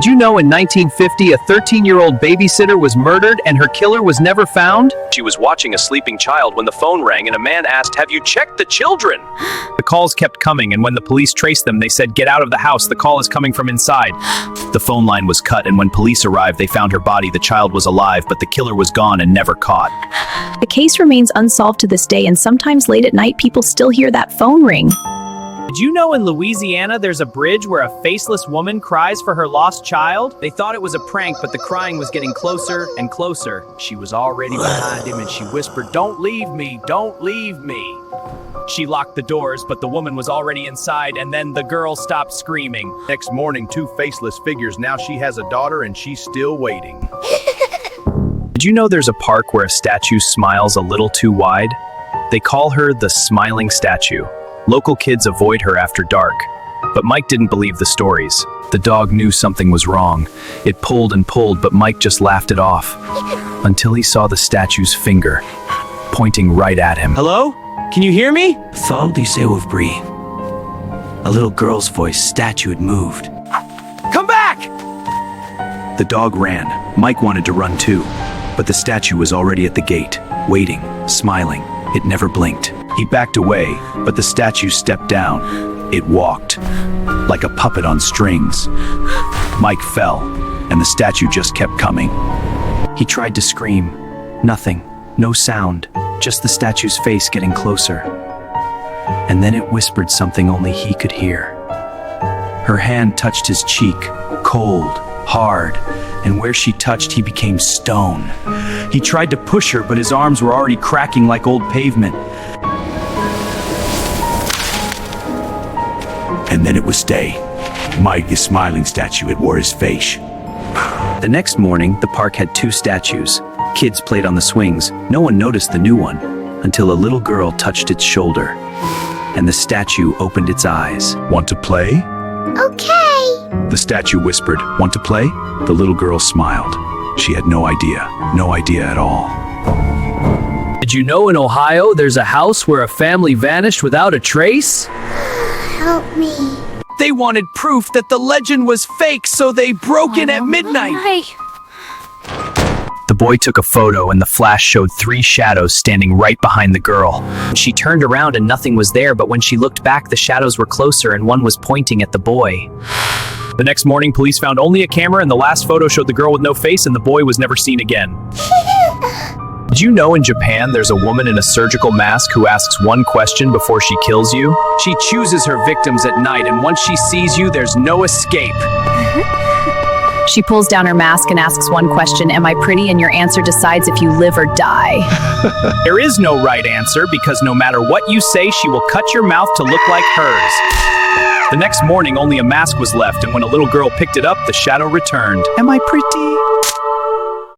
Did you know in 1950 a 13-year-old babysitter was murdered and her killer was never found? She was watching a sleeping child when the phone rang and a man asked, "Have you checked the children?" The calls kept coming, and when the police traced them, they said, "Get out of the house, the call is coming from inside." The phone line was cut, and when police arrived, they found her body. The child was alive, but the killer was gone and never caught. The case remains unsolved to this day, and sometimes late at night people still hear that phone ring. Did you know in Louisiana there's a bridge where a faceless woman cries for her lost child? They thought it was a prank, but the crying was getting closer and closer. She was already behind him and she whispered, "Don't leave me, don't leave me." She locked the doors, but the woman was already inside, and then the girl stopped screaming. Next morning, two faceless figures. Now she has a daughter and she's still waiting. Did you know there's a park where a statue smiles a little too wide? They call her the smiling statue. Local kids avoid her after dark. But Mike didn't believe the stories. The dog knew something was wrong. It pulled and pulled, but Mike just laughed it off. Until he saw the statue's finger, pointing right at him. Hello? Can you hear me? A little girl's voice. Statue had moved. Come back! The dog ran. Mike wanted to run too. But the statue was already at the gate, waiting, smiling. It never blinked. He backed away, but the statue stepped down. It walked, like a puppet on strings. Mike fell, and the statue just kept coming. He tried to scream. Nothing, no sound, just the statue's face getting closer. And then it whispered something only he could hear. Her hand touched his cheek, cold, hard, and where she touched, he became stone. He tried to push her, but his arms were already cracking like old pavement. And then it was day. Mike, the smiling statue, it wore his face. The next morning, the park had two statues. Kids played on the swings. No one noticed the new one, until a little girl touched its shoulder. And the statue opened its eyes. Want to play? Okay. The statue whispered, "Want to play?" The little girl smiled. She had no idea at all. Did you know in Ohio there's a house where a family vanished without a trace? Help me. They wanted proof that the legend was fake, so they broke in at midnight. The boy took a photo, and the flash showed three shadows standing right behind the girl. She turned around and nothing was there, but when she looked back, the shadows were closer and one was pointing at the boy. The next morning, police found only a camera, and the last photo showed the girl with no face, and the boy was never seen again. Did you know in Japan there's a woman in a surgical mask who asks one question before she kills you? She chooses her victims at night, and once she sees you, there's no escape. She pulls down her mask and asks one question, "Am I pretty?" and your answer decides if you live or die. There is no right answer, because no matter what you say, she will cut your mouth to look like hers. The next morning, only a mask was left, and when a little girl picked it up, the shadow returned. Am I pretty?